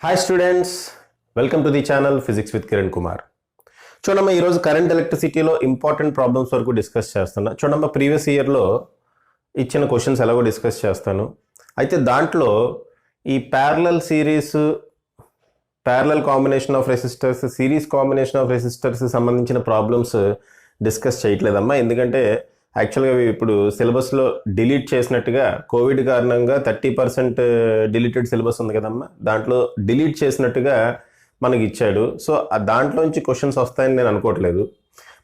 Hi students, welcome to the channel physics with Kiran Kumar. చూడమ్మా, ఈరోజు current ఎలక్ట్రిసిటీలో important problems వరకు discuss చేస్తున్నా. చూడమ్మా, ప్రీవియస్ ఇయర్లో ఇచ్చిన క్వశ్చన్స్ ఎలాగో డిస్కస్ చేస్తాను. అయితే దాంట్లో ఈ parallel series, parallel combination of resistors, series combination of resistors సంబంధించిన ప్రాబ్లమ్స్ డిస్కస్ చేయట్లేదమ్మా. ఎందుకంటే యాక్చువల్గా ఇప్పుడు సిలబస్లో డిలీట్ చేసినట్టుగా కోవిడ్ కారణంగా 30% డిలీటెడ్ సిలబస్ ఉంది కదమ్మా, దాంట్లో డిలీట్ చేసినట్టుగా మనకి ఇచ్చాడు. సో దాంట్లోంచి క్వశ్చన్స్ వస్తాయని నేను అనుకోవట్లేదు.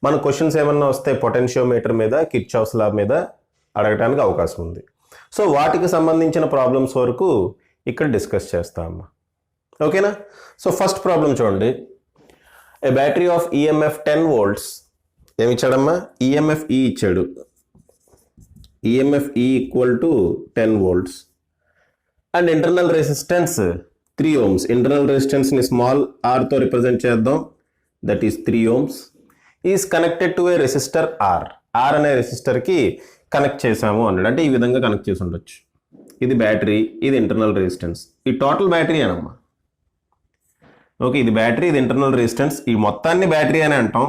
మన క్వశ్చన్స్ ఏమన్నా వస్తే పొటెన్షియోమీటర్ మీద, కిర్చాఫ్స్ లా మీద అడగడానికి అవకాశం ఉంది. సో వాటికి సంబంధించిన ప్రాబ్లమ్స్ వరకు ఇక్కడ డిస్కస్ చేస్తామమ్మా. ఓకేనా? సో ఫస్ట్ ప్రాబ్లం చూడండి. A battery of EMF 10 volts ఏమి ఇచ్చాడమ్మా? ఈఎంఎఫ్ ఈ ఇచ్చాడు. EMF E equal to 10 volts and internal resistance 3 ohms. Internal రెసిస్టెన్స్ని స్మాల్ ఆర్తో రిప్రజెంట్ చేద్దాం, that is 3 ohms. Is connected to a resistor R. R అనే రెసిస్టర్కి connect చేసాము అన్నాడు. అంటే ఈ విధంగా కనెక్ట్ చేసి ఉండొచ్చు. ఇది బ్యాటరీ, ఇది ఇంటర్నల్ రెసిస్టెన్స్. ఈ టోటల్ బ్యాటరీ అనమ్మా. ఓకే, ఇది బ్యాటరీ, ఇది ఇంటర్నల్ రెసిస్టెన్స్. ఈ మొత్తాన్ని బ్యాటరీ అని అంటాం.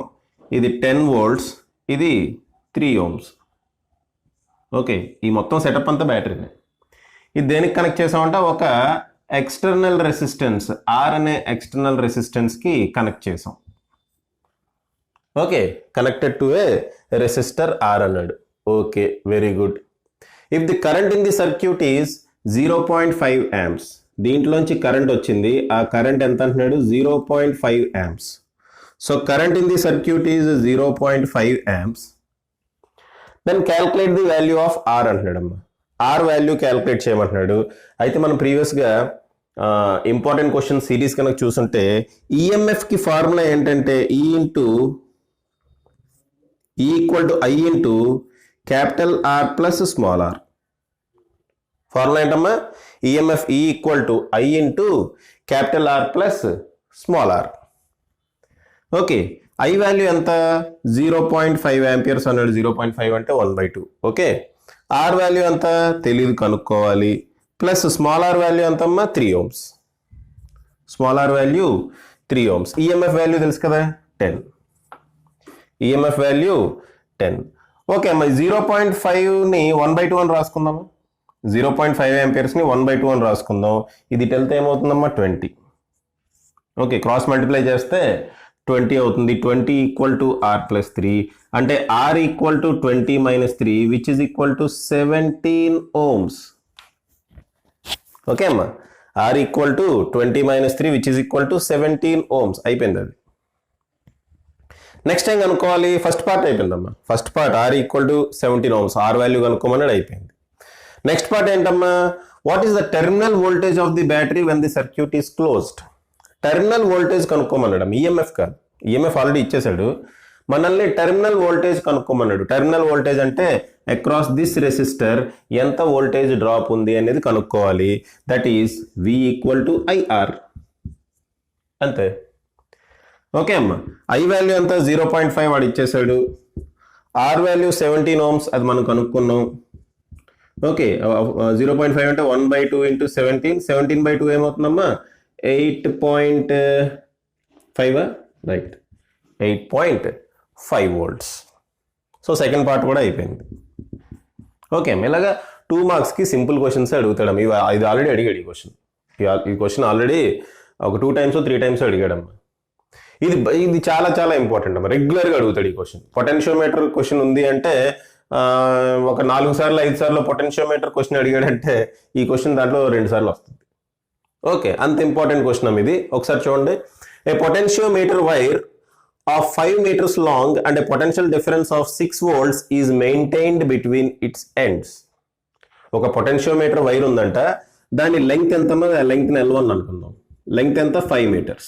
ఇది 10 volts, ఇది 3 ohms. ఓకే, ఈ మొత్తం సెటప్ అంతా బ్యాటరీనే. ఇది దేనికి కనెక్ట్ చేసామంటే ఒక ఎక్స్టర్నల్ రెసిస్టెన్స్ ఆర్ అనే ఎక్స్టర్నల్ రెసిస్టెన్స్కి కనెక్ట్ చేసాం. Okay, connected to a resistor R అన్నాడు. Okay, very good. If the current in the circuit is 0.5 amps, దీంట్లోంచి కరెంట్ వచ్చింది. ఆ కరెంట్ ఎంత అంటున్నాడు? 0.5 amps. So current in the circuit is 0.5 amps. Then calculate the value of R అంటున్నాడమ్మా. R value calculate చేయమంటున్నాడు. అయితే మనం ప్రీవియస్గా ఇంపార్టెంట్ క్వశ్చన్ సిరీస్ కనుక చూసుంటే ఈఎంఎఫ్కి ఫార్ములా ఏంటంటే E equal to I into capital R plus small R. Formula ఏంటమ్మా? EMF E equal to I into capital R plus small R. Okay, I value ఎంత? 0.5 amperes అన్నాడు. 0.5 అంటే 1/2. ఓకే, ఆర్ వాల్యూ ఎంత తెలియదు, కనుక్కోవాలి. ప్లస్ స్మాల్ ఆర్ వాల్యూ ఎంతమ్మా? 3 ohms. Small R value 3 ohms. EMF value తెలుసు కదా, 10. EMF value 10. ఓకే అమ్మా, 0.5ని 1/2 అని రాసుకుందామా. 0.5 amperesని 1/2 అని రాసుకుందాం. ఇది వెళ్తే ఏమవుతుందమ్మా? 20. ఓకే, క్రాస్ మల్టిప్లై చేస్తే 20 అవుతుంది. 20 ఈక్వల్ టు ఆర్ ప్లస్ 3 అంటే R equal to 20 - 3 which is equal to 17 ohms. Okay అమ్మా, R equal to 20 - 3 which is equal to 17 ohms. అయిపోయింది అది. నెక్స్ట్ టైం కనుక్కోవాలి. ఫస్ట్ పార్ట్ అయిపోయిందమ్మా. First part R equal to 17 ohms, R value కనుక్కోమన్నాడు, అయిపోయింది. Next part ఏంటమ్మా? What is the terminal voltage of the battery when the circuit is closed. Terminal voltage కనుక్కోమన్నాడు. EMF కాదు, EMF already ఇచ్చేసాడు. మనల్ని terminal voltage కనుక్కోమన్నాడు. Terminal voltage అంటే across this resistor ఎంత వోల్టేజ్ డ్రాప్ ఉంది అనేది కనుక్కోవాలి. That is V equal to IR. అంతే. ఓకే అమ్మా, ఐ వాల్యూ ఎంత? 0.5 వాడు ఇచ్చేసాడు. ఆర్ వాల్యూ 17 ohms, అది మనం కనుక్కున్నాం. ఓకే, 0.5 అంటే 1/2 into 17. 17/2 ఏమవుతుందమ్మా? 8.5. Right, 8.5 volts. So second part కూడా అయిపోయింది. ఓకే, ఇలాగా 2 marksకి సింపుల్ క్వశ్చన్స్ అడుగుతాడమ్మ. ఇది ఆల్రెడీ అడిగాడు ఈ క్వశ్చన్. ఈ క్వశ్చన్ ఆల్రెడీ ఒక 2 times 3 times అడిగాడమ్మా. ఇది చాలా చాలా ఇంపార్టెంట్ అమ్మా. రెగ్యులర్గా అడుగుతాడు ఈ క్వశ్చన్. పొటెన్షియోమీటర్ క్వశ్చన్ ఉంది అంటే ఒక 4 సార్లు 5 సార్లు పొటెన్షియోమీటర్ క్వశ్చన్ అడిగాడంటే ఈ క్వశ్చన్ దాంట్లో 2 సార్లు వస్తుంది. ఓకే, అంత ఇంపార్టెంట్ క్వశ్చన్ అమ్మ ఇది. ఒకసారి చూడండి. A potentiometer wire of 5 meters long and a potential difference of 6 volts is maintained between its ends. ఒక పొటెన్షియోమీటర్ వైర్ ఉందంట, దాని లెంగ్త్ ఎంత? లెంగ్త్ L1 అనుకుందాం. లెంగ్త్ ఎంత? 5 meters.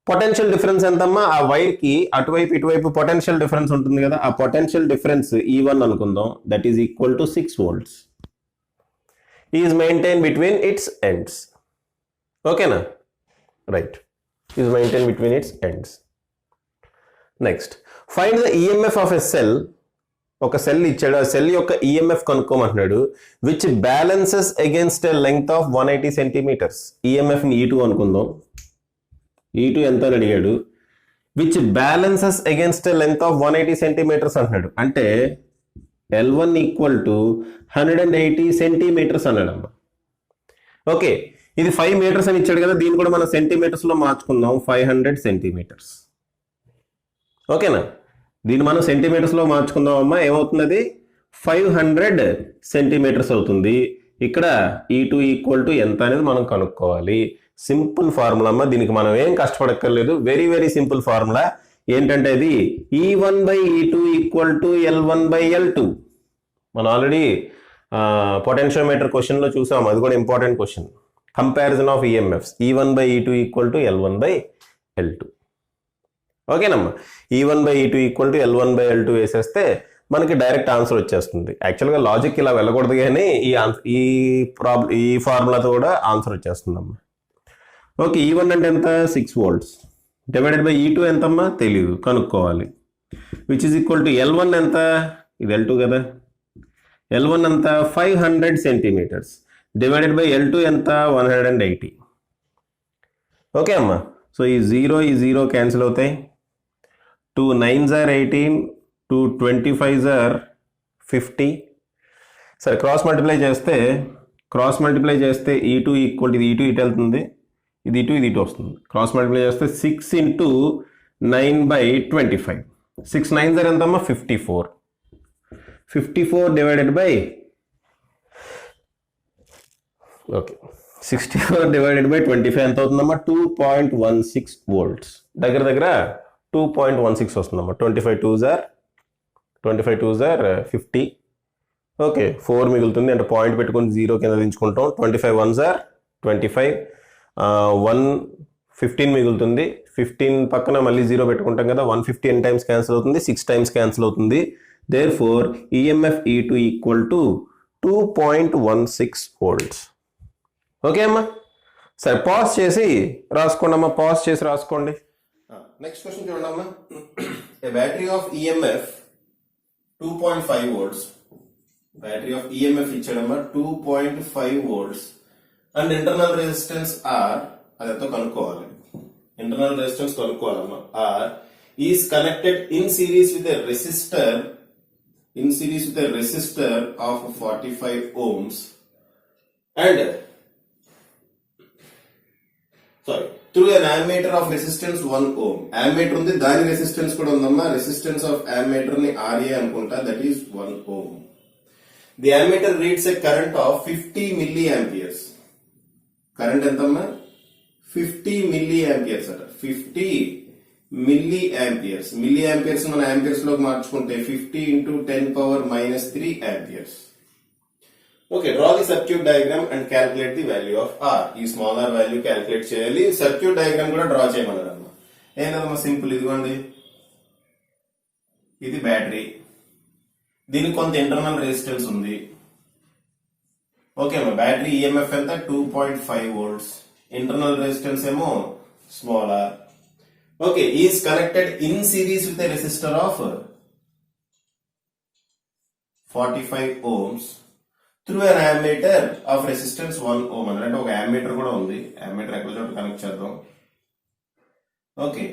పొటెన్షియల్ డిఫరెన్స్ ఎంతమ్మా? ఆ వైర్కి అటువైపు ఇటువైపు పొటెన్షియల్ డిఫరెన్స్ ఉంటుంది కదా, ఆ పొటెన్షియల్ డిఫరెన్స్ E1 అనుకుందాం. That is equal to 6 volts. Is maintain between its ends. ఓకేనా? Right, is maintain between its ends. Next, find the EMF of a cell ఒక సెల్ ఇచ్చాడు, ఆ సెల్ యొక్క ఈఎంఎఫ్ కనుక్కోమంటున్నాడు, which balances against a length of 180 centimeters. EMF ని E2 అనుకుందాం. E2 ఎంత అని అడిగాడు. Which balances against a length of 180 centimeters అంటున్నాడు. అంటే L1 ఈక్వల్ టు 180 సెంటీమీటర్స్ అన్నాడమ్మా. ఓకే, ఇది 5 మీటర్స్ అని ఇచ్చాడు కదా, దీన్ని కూడా మనం సెంటీమీటర్స్ లో మార్చుకుందాం. 500 సెంటీమీటర్స్. ఓకేనా, దీన్ని మనం సెంటీమీటర్స్ లో మార్చుకుందాం అమ్మా. ఏమవుతుంది, అది 500 సెంటీమీటర్స్ అవుతుంది. ఇక్కడ E2 ఈక్వల్ టు ఎంత అనేది మనం కనుక్కోవాలి. సింపుల్ ఫార్ములా అమ్మా, దీనికి మనం ఏం కష్టపడక్కర్లేదు. Very very simple formula. ఏంటంటే ఇది E1 by E2 equal to L1 by L2. మనం ఆల్రెడీ పొటెన్షియోమీటర్ క్వశ్చన్ లో చూసాం, అది కూడా important question. Comparison of EMFs. E1 by E2 equal to L1 by L2. ఓకేనమ్మా, E1 by E2 equal to L1 by L2 వేసేస్తే మనకి direct answer వచ్చేస్తుంది. యాక్చువల్గా లాజిక్ ఇలా వెళ్ళకూడదు, కానీ ఈ ఫార్ములాతో కూడా ఆన్సర్ వచ్చేస్తుందమ్మా. ఓకే, E1 అంటే ఎంత, 6 volts డివైడెడ్ బై E2 ఎంతమ్మా తెలీదు, కనుక్కోవాలి. Which is equal to L1 ఎంత, ఇది L2 కదా, L1 ఎంత 500 సెంటీమీటర్స్ డివైడెడ్ బై L2 ఎంత 180. ఓకే అమ్మా, సో ఈ 0 క్యాన్సిల్ అవుతాయి. 2 9s are 18, 2 25s are 50. సరే, క్రాస్ మల్టిప్లై చేస్తే E2 ఈక్వల్, ఇది E2 ఇటు వెళ్తుంది, ఇది ఇటు వస్తుంది. క్రాస్ మల్టిప్లై చేస్తే 6 ఇంటూ 9 బై 25. 6 9s are ఎంతమ్మా 54. 54 డివైడెడ్ బై 64 డివైడెడ్ బై 25 ఎంత అవుతుందమ్మా 2.16 volts. దగ్గర 2.16 వస్తుందమ్మా. 25 2s are 50. ఓకే, 4 మిగులుతుంది, అంటే పాయింట్ పెట్టుకుని 0 కింద దించుకుంటాం. 25 1s are 25. 15 మిగులుతుంది. 15 పక్కన మళ్ళీ 0 పెట్టుకుంటాం కదా, 150 ఎన్ని టైమ్స్ క్యాన్సిల్ అవుతుంది, 6 టైమ్స్ క్యాన్సిల్ అవుతుంది. Therefore EMF E2 equal to 2.16 volts. Okay అమ్మా, సరే పాజ్ చేసి రాసుకోండి అమ్మా, రాసుకోండి. నెక్స్ట్ క్వశ్చన్ చూడండి అమ్మా. A battery of EMF 2.5 volts. Battery of EMF ఇచ్చాడమ్మా 2.5 volts and internal resistance R, అదంతా కనుక్కోవాలి. ఇంటర్నల్ రెసిస్టెన్స్ కనుక్కోవాలమ్మా. R is connected in series with a resistor of 45 ohms and through an ammeter of resistance 1 ohm. Ammeter ఉంది, దాని resistance కూడా ఉందమ్మా. Resistance of ammeter ని RA అనుకుంటా, that is 1 ohm. The ammeter reads a current of 50 milliamperes. Current ఎంతమ్మా 50 milliamperes అట. 50 milliamperes. Milliamperes మన amperes లోకి మార్చుకుంటే 50 into 10 power minus 3 amperes. Okay, draw the circuit diagram and calculate the value of R. ఈ small r value calculate చేయాలి. Circuit diagram కూడా draw చేయమన్నారమ్మా. ఏంటమ్మా simple, ఇదిగోండి, ఇది బ్యాటరీ, దీనికి కొంత ఇంటర్నల్ రెసిస్టెన్స్ ఉంది. ఓకే అమ్మా, బ్యాటరీ ఈఎంఎఫ్ ఎంత 2.5 volts, ఇంటర్నల్ రెసిస్టెన్స్ ఏమో small r. Okay, is connected in series with a resistor of 45 ohms through an ammeter of resistance 1 ohm. అంటే ఒక ammeter కూడా ఉంది. ammeter ఎక్కడ చోట కనెక్ట్ చేద్దాం. ఓకే,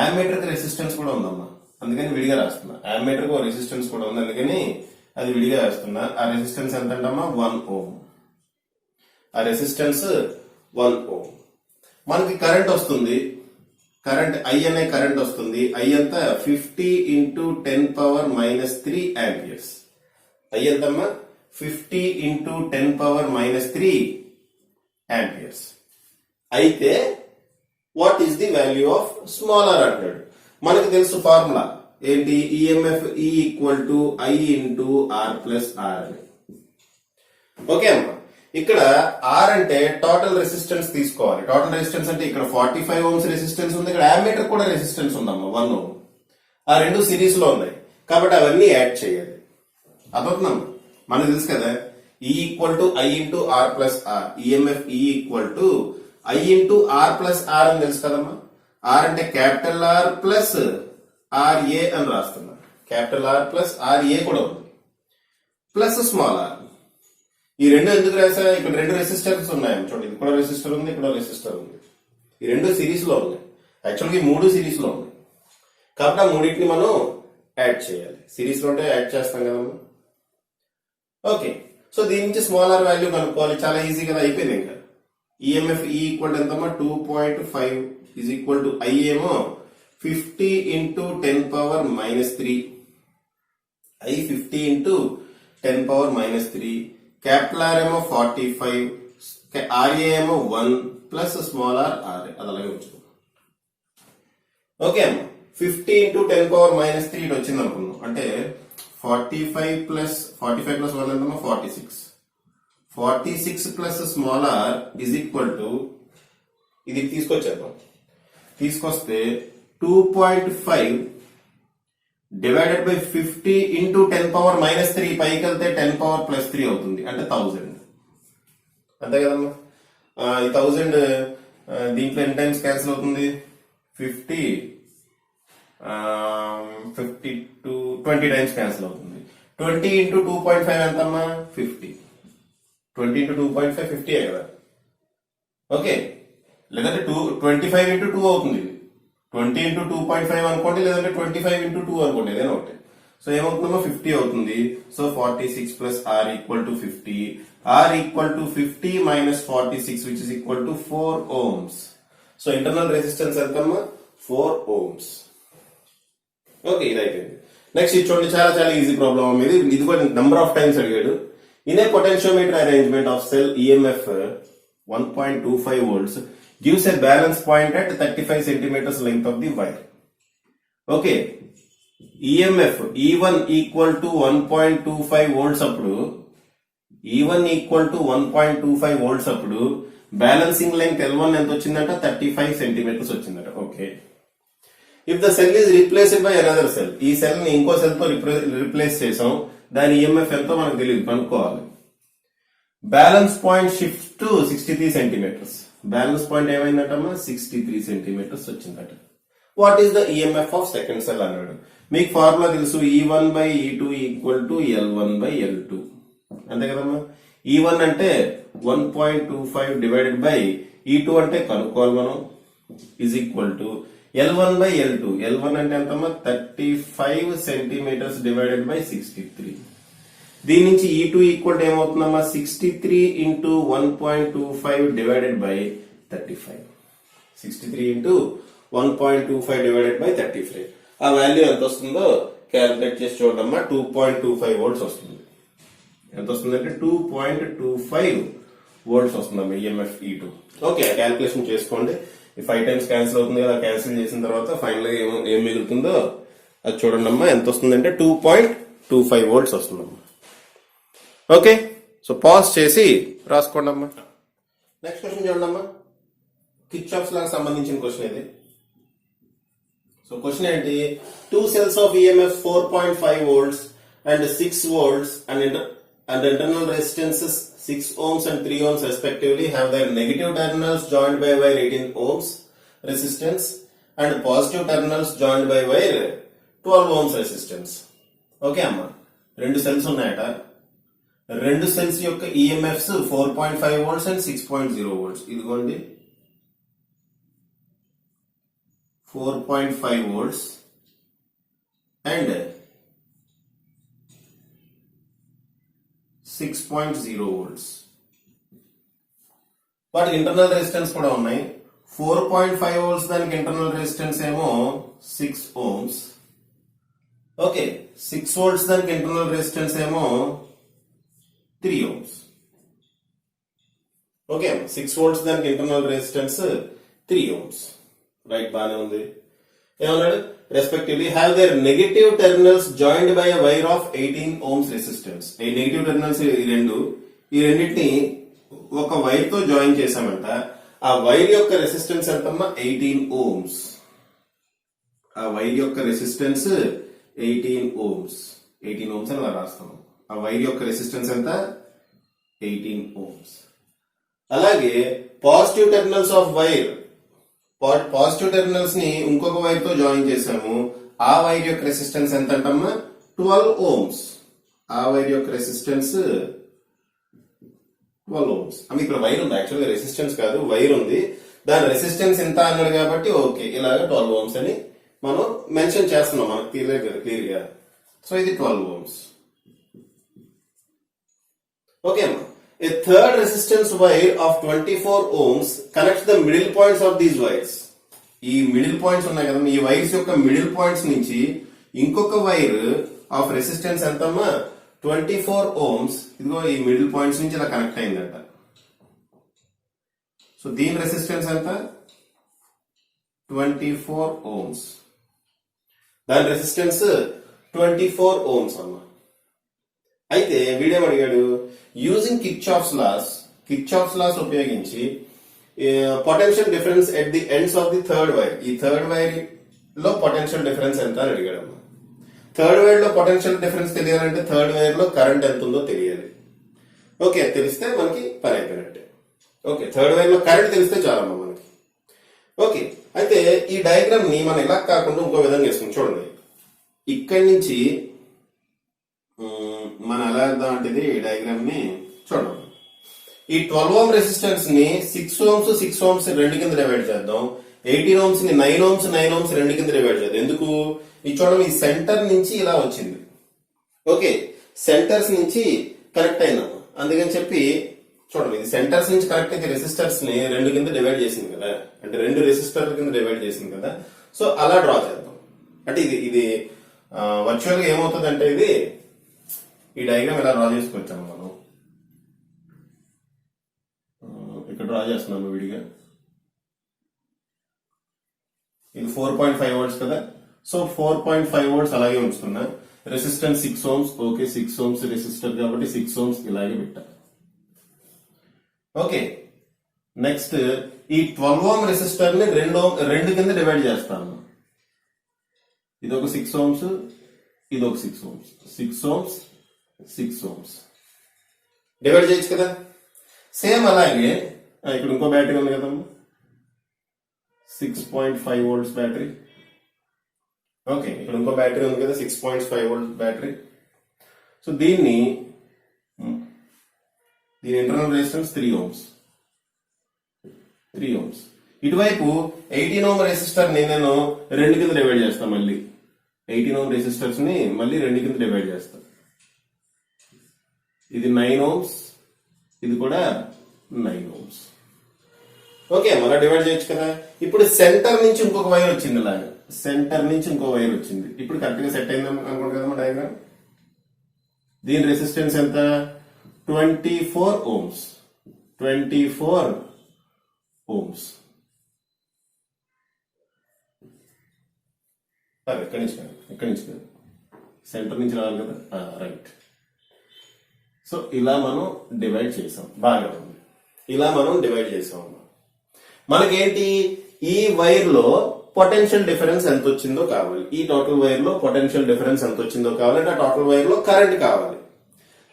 ammeter కి రెసిస్టెన్స్ కూడా ఉందమ్మా, అందుకని విడిగా రాస్తున్నా. ammeter కి రెసిస్టెన్స్ కూడా ఉంది, అందుకని అది విడిగా రాస్తున్నా. ఆ రెసిస్టెన్స్ ఎంత అంటమ్మా 1 ohm. ఆ రెసిస్టెన్స్ 1 ohm. మనకి కరెంట్ వస్తుంది, కరెంట్ I అనే కరెంట్ వస్తుంది. I ఎంత 50 into 10 power minus 3 amperes. I ఎంతమ్మా 50 into 10 power minus 3 amperes. అయితే what is the value of smaller అంటాడు. మనకి తెలుసు ఫార్ములా ఏంటి, EMF E equal to I into R plus R అని. ఓకే అమ్మా, ఇక్కడ R అంటే టోటల్ రెసిస్టెన్స్ తీసుకోవాలి. టోటల్ రెసిస్టెన్స్ అంటే ఇక్కడ 45 ohms రెసిస్టెన్స్ ఉంది, ఇక్కడ ammeter కూడా రెసిస్టెన్స్ ఉందమ్మా 1 ohm. ఆ రెండు సిరీస్ లో ఉన్నాయి కాబట్టి అవన్నీ యాడ్ చేయాలి. అర్థమవుతుందమ్మా, మనకు తెలుసు కదా E equal to I into R plus R. EMF E equal to I into R plus R అని తెలుసు కదమ్మా. R అంటే క్యాపిటల్ R ప్లస్ RA అని రాస్తున్నా. క్యాపిటల్ ఆర్ ప్లస్ ఆర్ఏ కూడా ఉంది ప్లస్ స్మాల్ ఆర్. ఈ రెండు ఎందుకు రాసా, ఇక్కడ రెండు రెసిస్టర్స్ ఉన్నాయి చూడండి, ఇది కూడా రెసిస్టర్ ఉంది, ఇక్కడ రెసిస్టర్ ఉంది. ఈ రెండు సిరీస్ లో ఉన్నాయి, యాక్చువల్గా ఈ మూడు సిరీస్ లో ఉన్నాయి కాబట్టి ఆ మూడింటిని మనం యాడ్ చేయాలి. సిరీస్ లో ఉంటే యాడ్ చేస్తాం కదా. ఓకే, సో దీని నుంచి స్మాల్ ఆర్ వాల్యూ కనుక్కోవాలి, చాలా ఈజీ కదా, అయిపోయింది. ఇంకా ఈఎంఎఫ్ ఈక్వల్ ఎంతమ్మా 2.5 ఈజ్ ఈక్వల్ టు ఐ ఏమో 50 into 10⁻³ I 50 into 10⁻³ capital R ఏమో 45 ఆర్ఏ ఏమో 1 ప్లస్ స్మాల్ ఆర్ ఆర్ఏ, అది అలాగే ఉంచుకో. ఓకే అమ్మా, 50 ఇంటూ 10⁻³ ఇటు వచ్చింది అనుకున్నాం అంటే 45 ప్లస్ 1 ఎంతమ్మా 46 plus small R is equal to ఇది తీసుకొచ్చేద్దాం. తీసుకొస్తే 2.5 డివైడెడ్ బై 50 ఇంటూ 10⁻³ పైకి వెళ్తే 10⁻+3 అవుతుంది అంటే 1000. అంతే కదమ్మా. ఈ 1000 దీంట్లో ఎన్ని టైమ్స్ క్యాన్సిల్ అవుతుంది, 50 20 టైమ్స్ క్యాన్సిల్ అవుతుంది. 20 ఇంటూ 2.5 ఎంతమ్మా 50. 20 ఇంటూ 2.5 50 కదా. ఓకే, లేదంటే 25 ఇంటూ 2 అవుతుంది. 20 ఇంటూ 2.5 అనుకోండి, లేదంటే 25 ఇంటూ 2 అనుకోండి, ఏదైనా ఒకటి. సో ఏమవుతుందమ్మా 50 అవుతుంది. So 46 plus R equal to 50. R equal to 50 minus 46 which is equal to 4 ohms. So internal resistance ఎంతమ్మా 4 ohms. ఓకే, ఇది అయిపోయింది. నెక్స్ట్ ఇది చూడండి, చాలా చాలా ఈజీ ప్రాబ్లమ్ ఇది. ఇది కూడా నెంబర్ ఆఫ్ టైమ్స్ అడిగాడు. In a potentiometer arrangement of cell EMF 1.25 volts gives a balance point at 35 centimeters length of the wire. Okay, EMF E1 equal to 1.25 volts అప్పుడు E1 equal to 1.25 volts అప్పుడు balancing length L1 ఎంత వచ్చిందంట 35 centimeters వచ్చిందట. Okay, if the cell is replaced by another cell, ఈ cell ని ఇంకో cell తో replace చేసాం, దాని ఈఎంఎఫ్ ఎంతో మనకు తెలియదు, కనుక్కోవాలి. Balance point shift to 63 centimeters. Balance point ఏమైందటమ్మా 63 centimeters వచ్చిందట. What is the EMF of second cell అన్నాడు. మీకు ఫార్ములా తెలుసు, E1 by E2 equal to L1 by L2. అంతే కదమ్మా. E1 అంటే 1.25 డివైడెడ్ బై E2 అంటే కనుక్కోవాలి మనం, is equal to L1 by L2. L1 అంటే ఎంతమ్మా 35 centimeters డివైడెడ్ బై 63. దీని నుంచి E2 ఈక్వల్ ఏమవుతుందమ్మా 63 into 1.25 divided by 35. 63 into 1.25 divided by 35. ఆ వాల్యూ ఎంత వస్తుందో క్యాలిక్యులేట్ చేసి చూడమ్మా. 2.25 volts వస్తుంది. ఎంత వస్తుందంటే 2.25 volts వస్తుందమ్మా ఈఎంఎఫ్ E2. ఓకే, క్యాలిక్యులేషన్ చేసుకోండి. ఈ 5 టైమ్స్ క్యాన్సిల్ అవుతుంది కదా, క్యాన్సిల్ చేసిన తర్వాత ఫైనల్ గా ఏం మిగులుతుందో అది చూడండి అమ్మా. ఎంత వస్తుందంటే 2.25 volts వస్తుందమ్మా. ఓకే, సో పాజ్ చేసి రాసుకోండి అమ్మా. నెక్స్ట్ క్వశ్చన్ చూడండి అమ్మా, కిర్చాఫ్స్ లాగా సంబంధించిన క్వశ్చన్ ఇది. సో క్వశ్చన్ ఏంటి, 2 cells of EMF 4.5 volts and 6 volts and internal resistances 6 ohms and 3 ohms respectively have their negative terminals joined by wire 18 ohms resistance and positive terminals joined by wire 12 ohms resistance. Okay అమ్మా, రెండు cells ఉన్నాయట. రెండు cells యొక్క EMFs 4.5 volts and 6.0 volts. ఇదిగోండి 4.5 volts and 6.0 volts. వాటికి internal resistance కూడా ఉన్నాయి. 4.5 volts దానికి ఇంటర్నల్ రెసిస్టెన్స్ ఏమో 6 ohms. ఓకే, 6 volts దానికి ఇంటర్నల్ రెసిస్టెన్స్ ఏమో 3 ohms. ఓకే, 6 volts దానికి ఇంటర్నల్ రెసిస్టెన్స్ 3 ohms. రైట్, బానే ఉంది. ఏమన్నాడు, respectively have their negative terminals joined by a wire of 18 ohms resistance. ఈ నెగటివ్ టెర్మినల్స్ ఈ రెండింటిని ఒక వైర్ తో జాయిన్ చేశామంట. ఆ వైర్ యొక్క రెసిస్టెన్స్ ఎంతమ్మా 18 ohms. ఆ వైర్ యొక్క రెసిస్టెన్స్ 18 ohms. 18 ohms అని రాస్తాము. ఆ వైర్ యొక్క రెసిస్టెన్స్ ఎంత 18 ohms. అలాగే positive terminals of wire, positive terminals ని ఇంకొక వైర్ తో జాయిన్ చేసాము. ఆ వైర్ యొక్క రెసిస్టెన్స్ ఎంత అంటమ్మా 12 ఓమ్స్. ఆ వైర్ యొక్క రెసిస్టెన్స్ 12 ఓమ్స్. అమ్మ ఇక్కడ వైర్ ఉంది, యాక్చువల్గా రెసిస్టెన్స్ కాదు వైర్ ఉంది, దాని రెసిస్టెన్స్ ఎంత అన్నాడు కాబట్టి ఓకే ఇలాగా 12 ఓమ్స్ అని మనం మెన్షన్ చేస్తున్నాం, మనకు క్లియర్ గా. సో ఇది 12 ఓమ్స్. ఓకే అమ్మా. A third resistance wire of 24 ohms connects the middle points of these wires. ఈ మిడిల్ పాయింట్స్ ఉన్నాయి కదా, ఈ వైర్స్ యొక్క మిడిల్ పాయింట్స్ నుంచి ఇంకొక వైర్ ఆఫ్ రెసిస్టెన్స్ ఎంతమ్మా 24 ఓమ్స్. ఇదిగో ఈ మిడిల్ పాయింట్స్ నుంచి ఇలా కనెక్ట్ అయిందంట. సో దీని రెసిస్టెన్స్ ఎంత 24 ఓమ్స్. దాని రెసిస్టెన్స్ 24 ఓమ్స్ అమ్మా. అయితే వీడేం అడిగాడు, యూజింగ్ కిర్చాఫ్స్ లాస్ ఉపయోగించి potential difference at the ends of the third wire. ఈ థర్డ్ వైర్ లో పొటెన్షియల్ డిఫరెన్స్ ఎంత అని అడిగాడు అమ్మా. థర్డ్ వైర్ లో పొటెన్షియల్ డిఫరెన్స్ తెలియాలంటే థర్డ్ వైర్ లో కరెంట్ ఎంత ఉందో తెలియాలి. ఓకే, తెలిస్తే మనకి పని అయిపోయినట్టే. ఓకే, థర్డ్ వైర్ లో కరెంట్ తెలిస్తే చాలమ్మా మనకి. ఓకే, అయితే ఈ డయాగ్రామ్ ని మనం ఇలా కాకుండా ఇంకో విధంగా వేసుకుని చూడండి. ఇక్కడి నుంచి మనం ఎలా వేద్దాం అంటే ఈ డయాగ్రామ్ ని చూడండి. ఈ 12 ఓం రెసిస్టెన్స్ ని 6 ఓమ్స్ రెండు కింద డివైడ్ చేద్దాం. 18 ఓమ్స్ ని 9 ఓమ్స్ రెండు కింద డివైడ్ చేద్దాం. ఎందుకు ఈ చూడండి, ఈ సెంటర్ నుంచి ఇలా వచ్చింది. ఓకే, సెంటర్స్ నుంచి కనెక్ట్ అయినాము, అందుకని చెప్పి చూడండి ఇది సెంటర్స్ నుంచి కనెక్ట్ అయితే రెసిస్టర్స్ ని రెండు కింద డివైడ్ చేసింది కదా, అంటే రెండు రెసిస్టర్ల కింద డివైడ్ చేసింది కదా. సో అలా డ్రా చేద్దాం. అంటే ఇది వర్చువల్ గా ఏమవుతుంది అంటే ఈ డయాగ్రామ్ ఇలా డ్రా చేసుకొచ్చాము మనం. ఇక్కడ డ్రా చేస్తున్నాము విడిగా. ఇది 4.5 వోల్ట్స్ కదా. సో 4.5 వోల్ట్స్ అలాగే ఉంచుతున్నా. Resistance 6 ohms. Okay, 6 ohms resistor కాబట్టి 6 ఓమ్స్ ఇలాగే పెట్టా. ఓకే, నెక్స్ట్ ఈ 12 ఓం రెసిస్టర్ ని రెండు కింద డివైడ్ చేస్తాను. ఇది ఒక 6 ఓమ్స్, ఇది ఒక 6 ఓమ్స్. 6 ఓమ్స్ 6 ఓమ్స్ డివైడ్ చేయొచ్చు కదా. సేమ్ అలాగే ఇక్కడ ఇంకో బ్యాటరీ ఉంది కదమ్మా, 6.5 వోల్ట్స్ బ్యాటరీ. ఓకే, ఇక్కడ ఇంకో బ్యాటరీ ఉంది కదా 6.5 వోల్ట్స్ బ్యాటరీ. సో దీని ఇంటర్నల్ రెసిస్టెన్స్ 3 ఓమ్స్. ఇటువైపు 18 ఓం రెసిస్టర్ ని నేను రెండు కింద డివైడ్ చేస్తాను. మళ్ళీ 18 ఓం రెసిస్టర్స్ ని మళ్ళీ రెండు కింద డివైడ్ చేస్తాను. ఇది 9 ఓమ్స్, ఇది కూడా 9 ఓమ్స్. ఓకే, మళ్ళీ డివైడ్ చేయొచ్చు కదా. ఇప్పుడు సెంటర్ నుంచి ఇంకొక వైర్ వచ్చింది, ఇలాగా సెంటర్ నుంచి ఇంకో వైర్ వచ్చింది. ఇప్పుడు కరెక్ట్ గా సెట్ అయింది అనుకోండి కదమ్మా డయాగ్రామ్. దీని రెసిస్టెన్స్ ఎంత 24 ఓమ్స్. 24 ఓమ్స్. ఇక్కడి నుంచి సెంటర్ నుంచి రావాలి కదా, రైట్. సో ఇలా మనం డివైడ్ చేసాం, బాగా ఉంది. ఇలా మనం డివైడ్ చేసాం. మనకేంటి ఈ వైర్ లో పొటెన్షియల్ డిఫరెన్స్ ఎంత వచ్చిందో కావాలి. ఈ టోటల్ వైర్ లో పొటెన్షియల్ డిఫరెన్స్ ఎంత వచ్చిందో కావాలంటే ఆ టోటల్ వైర్ లో కరెంట్ కావాలి.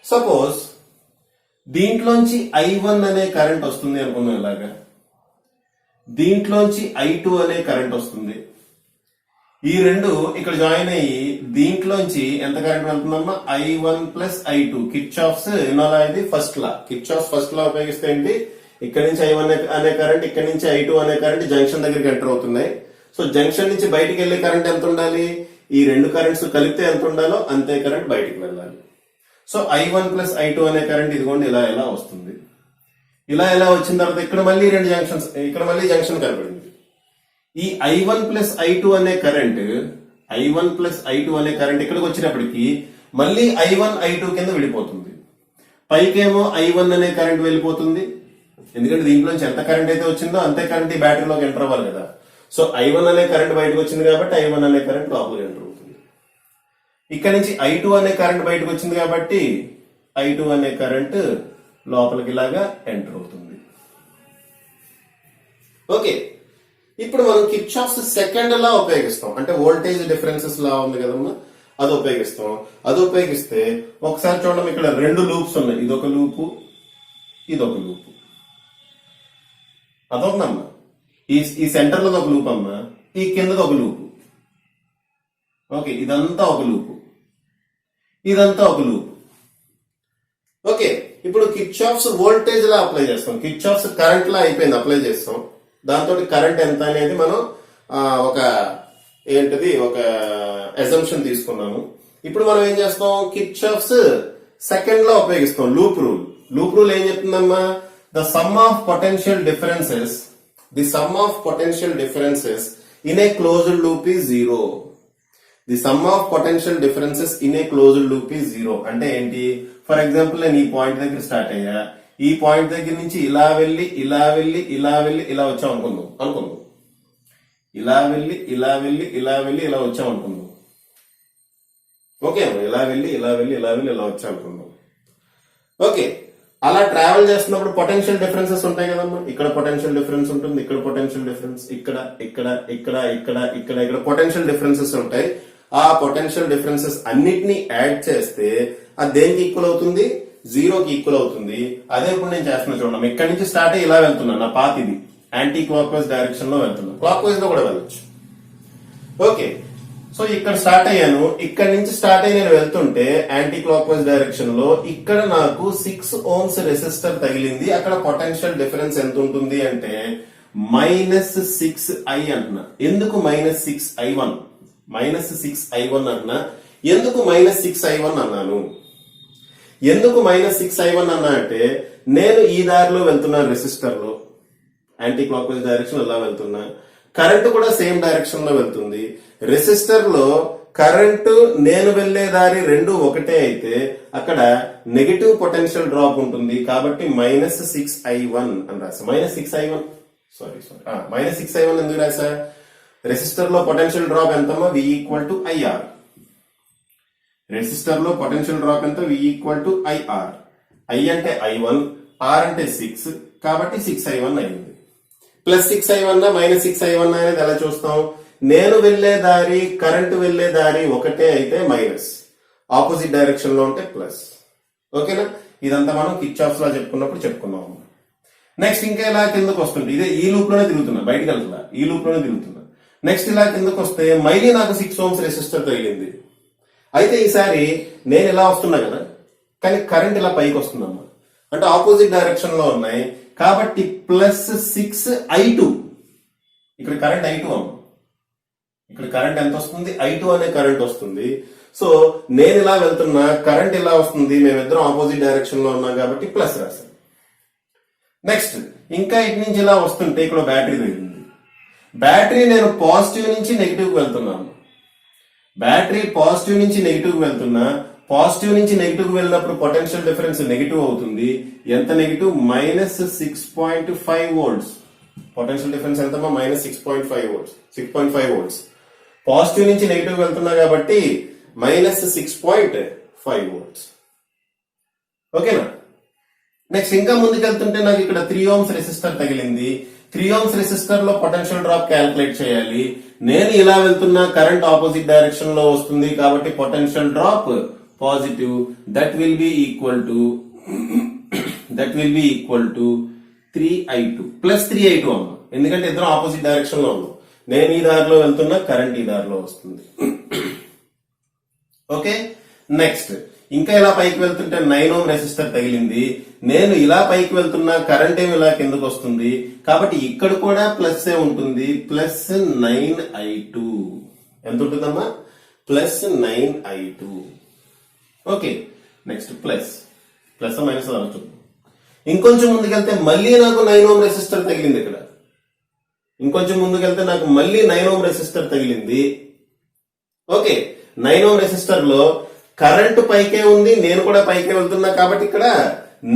సపోజ్ దీంట్లోంచి I1 అనే కరెంట్ వస్తుంది అనుకున్నాం ఇలాగా, దీంట్లోంచి I2 అనే కరెంట్ వస్తుంది. ఈ రెండు ఇక్కడ జాయిన్ అయ్యి దీంట్లోంచి ఎంత కరెంట్ వెళ్తుందమ్మా I1 ప్లస్ I2. కిర్చాఫ్స్ ఎన్నోలా ఇది ఫస్ట్ లా ఉపయోగిస్తే ఏంటి, ఇక్కడ నుంచి I1 అనే కరెంట్, ఇక్కడ నుంచి I2 అనే కరెంట్ జంక్షన్ దగ్గరికి ఎంటర్ అవుతున్నాయి. సో జంక్షన్ నుంచి బయటికి వెళ్లే కరెంట్ ఎంత ఉండాలి, ఈ రెండు కరెంట్స్ కలిపితే ఎంత ఉండాలో అంతే కరెంట్ బయటికి వెళ్ళాలి. సో I1 ప్లస్ I2 అనే కరెంట్ ఇదిగోండి ఇలా వస్తుంది. ఇలా వచ్చిన తర్వాత ఇక్కడ మళ్ళీ రెండు జంక్షన్స్, ఇక్కడ మళ్ళీ జంక్షన్ కనబడింది. ఈ I1 ప్లస్ I2 అనే కరెంట్ ఇక్కడికి వచ్చినప్పటికీ మళ్ళీ I1 I2 కింద వెళ్ళిపోతుంది. పైకేమో I1 అనే కరెంట్ వెళ్ళిపోతుంది, ఎందుకంటే దీంట్లోంచి ఎంత కరెంట్ అయితే వచ్చిందో అంతే కరెంట్ ఈ బ్యాటరీలోకి ఎంటర్ అవ్వాలి కదా. సో I1 అనే కరెంట్ బయటకు వచ్చింది కాబట్టి I1 అనే కరెంట్ లోపలికి ఎంటర్ అవుతుంది. ఇక్కడ నుంచి I2 అనే కరెంట్ బయటకు వచ్చింది కాబట్టి I2 అనే కరెంట్ లోపలికి ఇలాగా ఎంటర్ అవుతుంది. ఓకే, ఇప్పుడు మనం కిర్చాఫ్స్ సెకండ్ లా ఉపయోగిస్తాం. అంటే వోల్టేజ్ డిఫరెన్సెస్ లా ఉంది కదమ్మా, అది ఉపయోగిస్తాం. అది ఉపయోగిస్తే ఒకసారి చూడండి, ఇక్కడ రెండు లూప్స్ ఉన్నాయి, ఇదొక లూపు, ఇదొక లూపు. అదొకనమ్మా, ఈ సెంటర్ లో ఒక లూప్ అమ్మా, ఈ కిందది ఒక లూపు. ఓకే, ఇదంతా ఒక లూపు, ఇదంతా ఒక లూప్. ఓకే, ఇప్పుడు కిర్చాఫ్స్ వోల్టేజ్ లా అప్లై చేస్తాం, కిర్చాఫ్స్ కరెంట్ లా అయిపోయింది, అప్లై చేస్తాం. దాంతో కరెంట్ ఎంత అనేది మనం ఒక ఒక అజంప్షన్ తీసుకున్నాము. ఇప్పుడు మనం ఏం చేస్తాం, కిర్చాఫ్స్ సెకండ్ లా ఉపయోగిస్తాం, లూప్ రూల్. లూప్ రూల్ ఏం చెప్తుందమ్మా, the sum of potential differences in a closed loop is zero. The sum of potential differences in a closed loop is zero అంటే ఏంటి? ఫర్ ఎగ్జాంపుల్ నేను ఈ పాయింట్ దగ్గర start అయ్యా, ఈ పాయింట్ దగ్గర నుంచి ఇలా వెళ్ళి ఇలా వెళ్ళి ఇలా వెళ్ళి ఇలా వచ్చాం అనుకుందాం, ఇలా వెళ్ళి ఇలా వెళ్ళి ఇలా వెళ్ళి ఇలా వచ్చాం అనుకుందాం. ఓకే, ఇలా వెళ్ళి ఇలా వెళ్ళి ఇలా వెళ్ళి ఇలా వచ్చాం అనుకుందాం. ఓకే, అలా ట్రావెల్ చేస్తున్నప్పుడు పొటెన్షియల్ డిఫరెన్సెస్ ఉంటాయి కదమ్మా. ఇక్కడ పొటెన్షియల్ డిఫరెన్స్ ఉంటుంది, ఇక్కడ పొటెన్షియల్ డిఫరెన్స్, ఇక్కడ ఇక్కడ ఇక్కడ ఇక్కడ ఇక్కడ ఇక్కడ పొటెన్షియల్ డిఫరెన్సెస్ ఉంటాయి. ఆ పొటెన్షియల్ డిఫరెన్సెస్ అన్నిటినీ యాడ్ చేస్తే అది దేనికి ఈక్వల్ అవుతుంది? జీరోకి ఈక్వల్ అవుతుంది. అదే ఇప్పుడు నేను చేస్తున్నా చూడండి, ఇక్కడ నుంచి స్టార్ట్ అయ్యి ఇలా వెళ్తున్నా, నా పాత్ ఇది యాంటీ క్లాక్ వైజ్ డైరెక్షన్ లో వెళ్తున్నా, క్లాక్ వైజ్ లో కూడా వెళ్ళొచ్చు. ఓకే, సో ఇక్కడ స్టార్ట్ అయ్యాను, ఇక్కడ నుంచి స్టార్ట్ అయ్యి నేను వెళ్తుంటే యాంటీ క్లాక్ వైజ్ డైరెక్షన్ లో ఇక్కడ నాకు 6 ohms రెసిస్టర్ తగిలింది. అక్కడ పొటెన్షియల్ డిఫరెన్స్ ఎంత ఉంటుంది అంటే -6i అంటున్నా. ఎందుకు -6i1 అంటున్నా? ఎందుకు -6i1 అన్నాను? ఎందుకు -6i1 అన్నా అంటే నేను ఈ దారిలో వెళ్తున్నాను, రెసిస్టర్ లో యాంటీ క్లాక్ వైజ్ డైరెక్షన్ ఇలా వెళ్తున్నా, కరెంట్ కూడా సేమ్ డైరెక్షన్ లో వెళ్తుంది. రెసిస్టర్ లో కరెంటు నేను వెళ్లే దారి రెండు ఒకటే అయితే అక్కడ నెగటివ్ పొటెన్షియల్ డ్రాప్ ఉంటుంది. కాబట్టి -6i1 అని రాసా. -6i1 ఎందుకు రాసా? రెసిస్టర్ లో పొటెన్షియల్ డ్రాప్ ఎంతమ్మా? V = IR. రెసిస్టర్ లో పొటెన్షియల్ డ్రాప్ ఎంత? V = IR. I అంటే I1, R అంటే 6, కాబట్టి 6i1 అయింది. +6i1 -6i1 అనేది ఎలా చూస్తాం? నేను వెళ్లే దారి కరెంట్ వెళ్లే దారి ఒకటే అయితే మైనస్, ఆపోజిట్ డైరెక్షన్ లో ఉంటే ప్లస్. ఓకేనా? ఇదంతా మనం కిర్చాఫ్స్ లా చెప్పుకున్నాం. నెక్స్ట్ ఇంకా ఇలా కిందకు వస్తుంటే ఇదే ఈ లూప్ లోనే తిరుగుతున్నా, బయటకు వెళ్తున్నా, ఈ లూప్ లోనే తిరుగుతున్నా. నెక్స్ట్ ఇలా కిందకు వస్తే మళ్ళీ నాకు 6 ohms రెసిస్టర్ తగిలింది. అయితే ఈసారి నేను ఇలా వస్తున్నా కదా, కానీ కరెంట్ ఇలా పైకి వస్తుందమ్మా, అంటే ఆపోజిట్ డైరెక్షన్ లో ఉన్నాయి. కాబట్టి +6i2. ఇక్కడ కరెంట్ i2 అమ్మ, ఇక్కడ కరెంట్ ఎంత వస్తుంది? i2 అనే కరెంట్ వస్తుంది. సో నేను ఇలా వెళ్తున్నా, కరెంట్ ఇలా వస్తుంది, మేమిద్దరం ఆపోజిట్ డైరెక్షన్ లో ఉన్నాం కాబట్టి ప్లస్ రాశాను. నెక్స్ట్ ఇంకా ఇటు నుంచి ఇలా వస్తుంటే ఇక్కడ బ్యాటరీ తగిలింది. బ్యాటరీ నేను పాజిటివ్ నుంచి నెగిటివ్ కి వెళ్తున్నాను, బ్యాటరీ పాజిటివ్ నుంచి నెగిటివ్ కి వెళ్తున్నా. పాజిటివ్ నుంచి నెగిటివ్ కి వెళ్ళినప్పుడు పొటెన్షియల్ డిఫరెన్స్ నెగిటివ్ అవుతుంది. ఎంత నెగిటివ్? -6.5 volts. పొటెన్షియల్ డిఫరెన్స్ ఎంతమా? -6.5 volts. పాజిటివ్ నుంచి నెగిటివ్ వెళ్తున్నా కాబట్టి -6.5 volts. ఓకేనా? నెక్స్ట్ ఇంకా ముందుకెళ్తుంటే నాకు ఇక్కడ 3 ohms రెసిస్టర్ తగిలింది. 3 ohms రెసిస్టర్ లో పొటెన్షియల్ డ్రాప్ క్యాల్కులేట్ చేయాలి. నేను ఇలా వెళ్తున్నా, కరెంట్ ఆపోజిట్ డైరెక్షన్ లో వస్తుంది కాబట్టి potential drop positive. That will be equal to 3i2 +3i2 అమ్మ, ఎందుకంటే ఇద్దరం ఆపోజిట్ డైరెక్షన్ లో ఉన్నాం. నేను ఈ దారిలో వెళ్తున్నా, కరెంట్ ఈ దారిలో వస్తుంది. ఓకే, నెక్స్ట్ ఇంకా ఇలా పైకి వెళ్తుంటే 9 ohm రెసిస్టర్ తగిలింది. నేను ఇలా పైకి వెళ్తున్నా, కరెంట్ ఏమి ఇలా కిందకు వస్తుంది కాబట్టి ఇక్కడ కూడా ప్లస్ ఉంటుంది. +9i2 ఎంత ఉంటుందమ్మా? +9i2. Okay, next plus minus అలా చూద్దాం. ఇంకొంచెం ముందుకెళ్తే మళ్ళీ నాకు 9 ohm రెసిస్టర్ తగిలింది. ఇక్కడ ఇంకొంచెం ముందుకెళ్తే నాకు మళ్ళీ 9 ohm రెసిస్టర్ తగిలింది. ఓకే, 9 ohm రెసిస్టర్ లో కరెంటు పైకే ఉంది, నేను కూడా పైకే వెళ్తున్నా కాబట్టి ఇక్కడ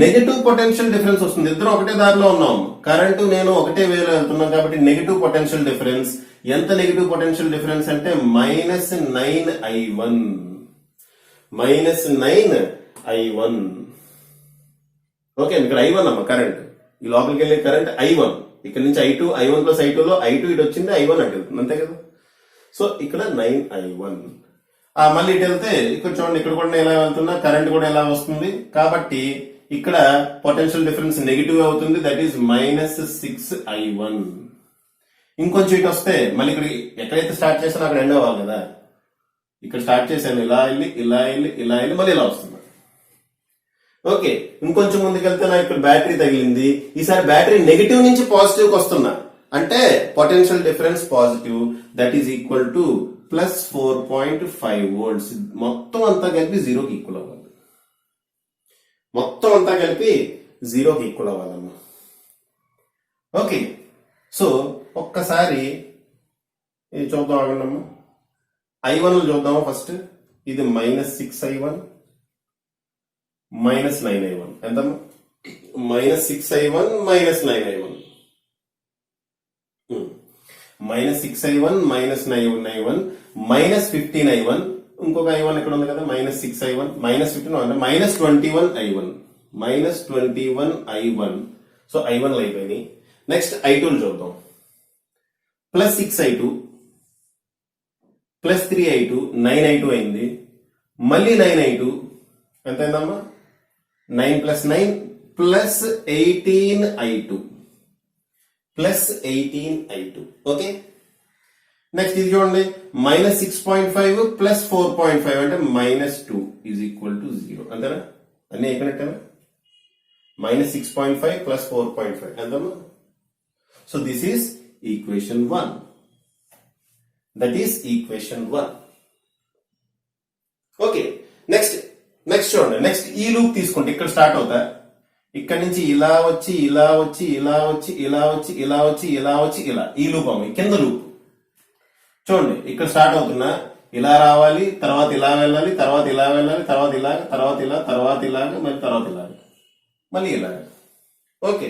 నెగటివ్ పొటెన్షియల్ డిఫరెన్స్ వస్తుంది. ఇద్దరు ఒకటే దారిలో ఉన్నాం, కరెంటు నేను ఒకటే వేలో వెళ్తున్నాం కాబట్టి నెగటివ్ పొటెన్షియల్ డిఫరెన్స్. ఎంత నెగటివ్ పొటెన్షియల్ డిఫరెన్స్ అంటే -9i1. ఓకే, ఇక్కడ i1 అమ్మ కరెంట్, ఈ లోపలికి వెళ్ళే కరెంట్ i1. ఇక్కడ నుంచి i2 +i2 లో i2 ఇటు వచ్చింది, i1 అటు వెళ్తుంది, అంతే కదా. సో ఇక్కడ 9i1. మళ్ళీ ఇటు వెళ్తే ఇక్కడ చూడండి, ఇక్కడ కూడా ఎలా వెళ్తున్నా, కరెంట్ కూడా ఎలా వస్తుంది కాబట్టి ఇక్కడ పొటెన్షియల్ డిఫరెన్స్ నెగిటివ్ అవుతుంది. That is -6i1. ఇంకొంచెం ఇటు వస్తే మళ్ళీ ఇక్కడ ఎక్కడైతే స్టార్ట్ చేస్తానో అక్కడ ఎండ్ అవ్వాలి కదా. ఇక్కడ స్టార్ట్ చేశాను, ఇలా వెళ్ళి ఇలా వెళ్ళి ఇలా వెళ్ళి మళ్ళీ ఇలా వస్తున్నా. ఓకే, ఇంకొంచెం ముందుకెళ్తే నాకు ఇక్కడ బ్యాటరీ తగిలింది. ఈసారి బ్యాటరీ నెగిటివ్ నుంచి పాజిటివ్ కి వస్తున్నా, అంటే potential difference positive, that is equal to plus 4.5 volts. మొత్తం అంతా కలిపి జీరోకి ఈక్వల్ అవ్వాలి. మొత్తం అంతా కలిపి జీరోకి ఈక్వల్ అవ్వాలమ్మా. ఓకే, సో ఒక్కసారి ఇది చూద్దాం, ఆగండమ్మా. I1 చూద్దాము ఫస్ట్. ఇది -6I1 -9I1 ఎంతమ్మా? -6I1 -9I1 -6I1 -9I1 -15I1. ఇంకొక I1 ఇక్కడ ఉంది కదా, -6I1 -15 అంటే -21I1 -21I1. సో I1 అయిపోయినాయి. నెక్స్ట్ I2 చూద్దాం. +6I2 +3I2 9I2 అయింది. మళ్ళీ 9I2 ఎంత అయిందమ్మా? 9 + 9 +18I2 +18I2. ఓకే, నెక్స్ట్ ఇది చూడండి, -6.5 +4.5 అంటే -2 ఈజ్ ఈక్వల్ టు 0. అంతేనా? అన్నీ అయిపోయినట్టేనా? -6.5 +4.5 ఎంతమ్మా? So this is equation 1. That is equation 1. Okay, next చూడండి. నెక్స్ట్ ఈ లూప్ తీసుకుంటే ఇక్కడ స్టార్ట్ అవుతా, ఇక్కడ నుంచి ఇలా వచ్చి ఇలా వచ్చి ఇలా వచ్చి ఇలా వచ్చి ఇలా వచ్చి ఇలా వచ్చి ఇలా, ఈ లూప్ అమ్మ, కింద లూప్ చూడండి. ఇక్కడ స్టార్ట్ అవుతున్నా, ఇలా రావాలి, తర్వాత ఇలా వెళ్ళాలి, తర్వాత ఇలా వెళ్ళాలి, తర్వాత ఇలా, తర్వాత ఇలా, తర్వాత ఇలాగ, మళ్ళీ తర్వాత ఇలాగ, మళ్ళీ ఇలాగ. ఓకే,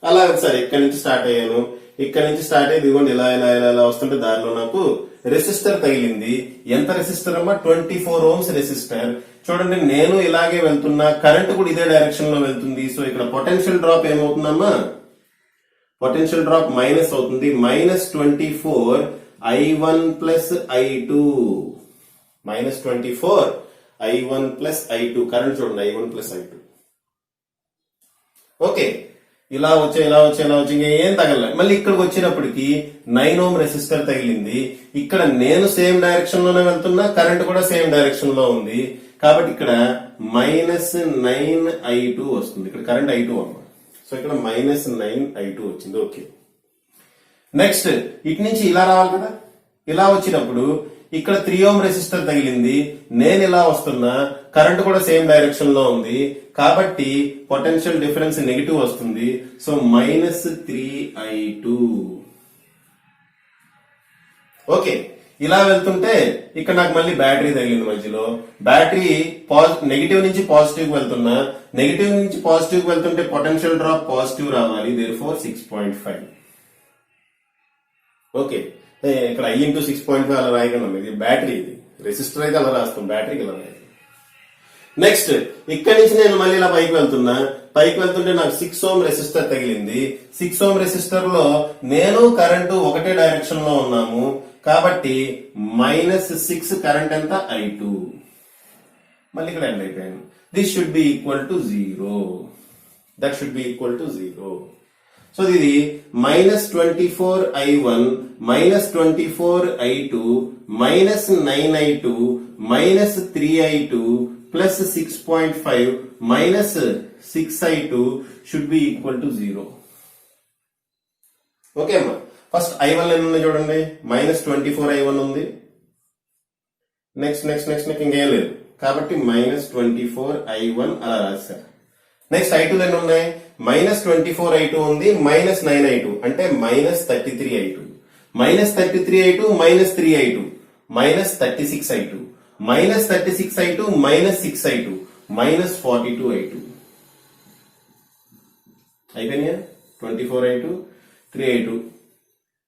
అలా సరే ఇక్కడ నుంచి స్టార్ట్ అయ్యాను. ఇక్కడ నుంచి స్టార్ట్ అయ్యి ఇదిగోండి ఇలా ఇలా ఇలా ఇలా వస్తుంటే దారిలో నాకు రెసిస్టర్ తగిలింది. ఎంత రెసిస్టర్ అమ్మా? 24 ohms రెసిస్టర్. చూడండి, నేను ఇలాగే వెళ్తున్నా, కరెంట్ కూడా ఇదే డైరెక్షన్ లో వెళ్తుంది. సో ఇక్కడ పొటెన్షియల్ డ్రాప్ ఏమవుతుందమ్మా? పొటెన్షియల్ డ్రాప్ మైనస్ అవుతుంది. -24I1 + I2 -24I1 + I2. Current చూడండి, I1 + I2. ఓకే, ఇలా వచ్చే ఇలా వచ్చే ఇలా వచ్చి ఏం తగలలే. మళ్ళీ ఇక్కడికి వచ్చేటప్పటికి 9 ohm రెసిస్టర్ తగిలింది. ఇక్కడ నేను సేమ్ డైరెక్షన్ లోనే వెళ్తున్నా, కరెంట్ కూడా సేమ్ డైరెక్షన్ లో ఉంది. కాబట్టి ఇక్కడ -9I2 వస్తుంది. ఇక్కడ కరెంట్ I2 అమ్మ. సో ఇక్కడ -9I2 వచ్చింది. ఓకే, నెక్స్ట్ ఇటు నుంచి ఇలా రావాలి కదా. ఇలా వచ్చినప్పుడు ఇక్కడ 3 ohm రెసిస్టర్ తగిలింది, నేను ఇలా వస్తున్నా, కరెంట్ కూడా సేమ్ డైరెక్షన్ లో ఉంది. కాబట్టి పొటెన్షియల్ డిఫరెన్స్ నెగిటివ్ వస్తుంది. So -3I2. ఓకే, ఇలా వెళ్తుంటే ఇక్కడ నాకు మళ్ళీ బ్యాటరీ తగిలింది మధ్యలో. బ్యాటరీ నెగిటివ్ నుంచి పాజిటివ్ వెళ్తున్నా, నెగిటివ్ నుంచి పాజిటివ్ వెళ్తుంటే పొటెన్షియల్ డ్రాప్ పాజిటివ్ రావాలి. దేర్ఫోర్ 6.5. ఓకే, ఇక్కడ I × 6.5 అలా రాయగలం. ఇది బ్యాటరీ, ఇది రెసిస్టర్ అయితే అలా రాస్తాం, బ్యాటరీకి ఇలా రాయాలి. నెక్స్ట్ ఇక్కడ నుంచి నేను మళ్ళీ ఇలా పైకి వెళ్తున్నా, పైకి వెళ్తుంటే నాకు 6 ohm రెసిస్టర్ తగిలింది. 6 ohm రెసిస్టర్ లో నేను కరెంటు ఒకటే డైరెక్షన్ లో ఉన్నాము. కాబట్టి -6 కరెంట్ ఎంత? I2. మళ్ళీ ఇక్కడ ఎండ్ అయిపోయాను. This should be equal to 0. That should be equal to 0. So ఇది -24I1 -24I2 -9I2 -3I2 +6.5 -6I2 should be equal to 0. Okay అమ్మా, ఫస్ట్ I1 ఎన్ని ఉన్నాయి చూడండి, -24I1 ఉంది. నెక్స్ట్ ఇంకేం లేదు, కాబట్టి -24I1 అలా రాశారు. నెక్స్ట్ I2 ఎన్ని ఉన్నాయి? -24I2 ఉంది, -9I2 అంటే -33I2 -33I2 -3I2 -36I2 -36I2 -6I2 -42I2 అయిపోయినాయా? 24I2 3I2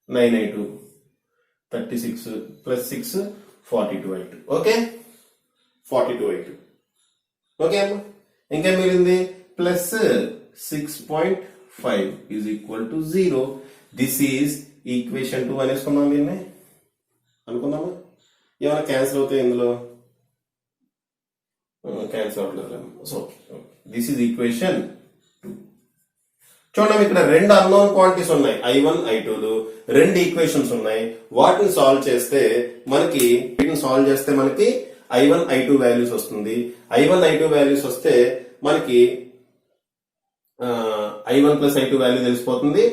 9I2 36 +6 42I2. Okay, 42I2. Okay అమ్మా, ఇంకేం మిగిలింది? +6.5 is equal to 0. This is equation 2 అనేసుకున్నాం. దీన్ని అనుకుందామా? ఏమైనా క్యాన్సిల్ అవుతాయి ఇందులో? క్యాన్సిల్ అవ్వట్లేదు. So this is equation 2. చూడండి ఇక్కడ రెండు అన్నోన్ క్వాంటిటీస్ ఉన్నాయి, I1 I2లు, రెండు ఈక్వేషన్స్ ఉన్నాయి. వాటిని సాల్వ్ చేస్తే మనకి I1 I2 వాల్యూస్ వస్తుంది. I1 I2 వాల్యూస్ వస్తే మనకి I1 ప్లస్ I2 వాల్యూ తెలిసిపోతుంది.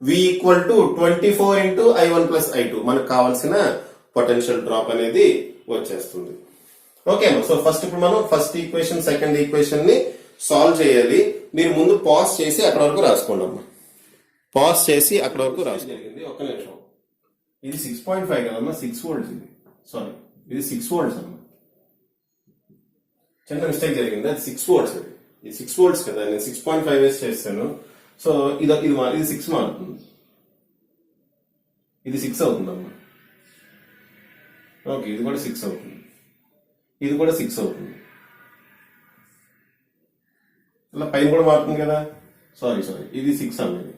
V equal to 24 into I1 plus I2 మనకు కావాల్సిన పొటెన్షియల్ డ్రాప్ అనేది వచ్చేస్తుంది. ఓకే, సో ఫస్ట్ ఇప్పుడు మనం ఫస్ట్ ఈక్వేషన్ సెకండ్ ఈక్వేషన్ ని సాల్వ్ చేయాలి. మీరు ముందు పాజ్ చేసి అక్కడ వరకు రాసుకోండి అమ్మా. పాజ్ చేసి అక్కడ వరకు రాసుకోండి. ఒక్క నిమిషం. ఇది 6.5 కదమ్మా, 6 వోల్ట్స్ ఇది. సారీ, ఇది 6 వోల్ట్స్ అమ్మా. చిన్న మిస్టేక్ జరిగింది, అది 6 వోల్ట్స్. ఇది 6 వోల్ట్స్ కదా, నేను 6.5 వేసి చేస్తాను. సో ఇది 6 మారుతుంది, ఇది 6 అవుతుందమ్మా. ఓకే, ఇది కూడా 6 అవుతుంది, ఇది కూడా 6 అవుతుంది. ఇలా పైన కూడా మారుతుంది కదా. సారీ ఇది 6 అన్నది.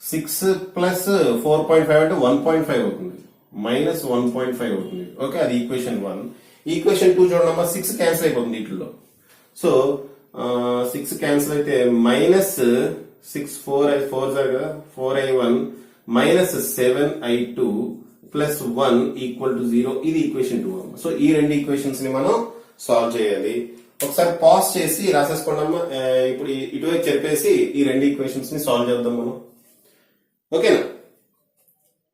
6 ప్లస్ 4.5 అంటే 1.5 అవుతుంది, మైనస్ 1.5 అవుతుంది. ఓకే, అది ఈక్వేషన్ 1. ఈక్వేషన్ 2 చూడమ్మా, 6 క్యాన్సిల్ అయిపోతుంది వీటిలో. సో 6 క్యాన్సిల్ అయితే మైనస్ 6 4 కదా, 4I1 minus 7I2 plus 1 equal to 0. ఇది ఈక్వేషన్ 2 అమ్మా. సో ఈ రెండు ఈక్వేషన్స్ ని మనం సాల్వ్ చేయాలి. ఒకసారి పాజ్ చేసి రాసేసుకోండి అమ్మా. ఇప్పుడు ఇటువైపు చెప్పేసి ఈ రెండు ఈక్వేషన్స్ ని సాల్వ్ చేద్దాం మనం. ఓకేనా,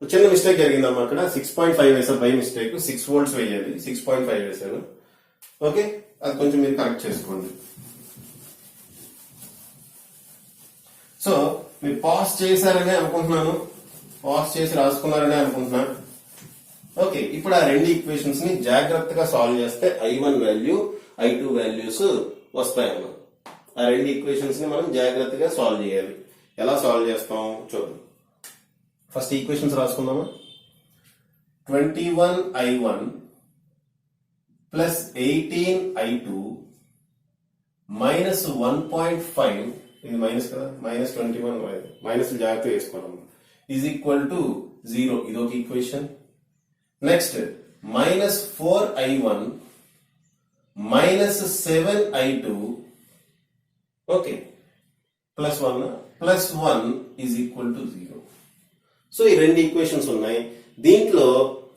చిన్న మిస్టేక్ జరిగిందమ్మా అక్కడ. 6.5 వేసాను బై మిస్టేక్, 6 వోల్ట్స్ వేయాలి, 6.5 వేసాను. ఓకే, అది కొంచెం మీరు కరెక్ట్ చేసుకోండి. సో మీరు పాజ్ చేశారనే అనుకుంటున్నాను, పాజ్ చేసి రాసుకున్నారనే అనుకుంటున్నాను. ఓకే, ఇప్పుడు ఆ రెండు ఈక్వేషన్స్ ని జాగ్రత్తగా సాల్వ్ చేస్తే I1 వాల్యూ I2 వాల్యూస్ వస్తాయన్నమాట. ఆ రెండు ఈక్వేషన్స్ ని మనం జాగ్రత్తగా సాల్వ్ చేయాలి. ఎలా సాల్వ్ చేస్తాం చూద్దాం. ఫస్ట్ ఈక్వేషన్స్ రాసుకుందామా. 21I1 ప్లస్ 18I2 మైనస్ 1.5, ఇది మైనస్ కదా, మైనస్ 21 మైనస్ జాగ్రత్తగా వేసుకోవడం, ఈజ్ ఈక్వల్ టు 0. ఇది ఒక equation. Next minus 4I1 minus 7I2 okay plus 1 is equal to 0. So ఈ రెండు ఈక్వేషన్స్ ఉన్నాయి. దీంట్లో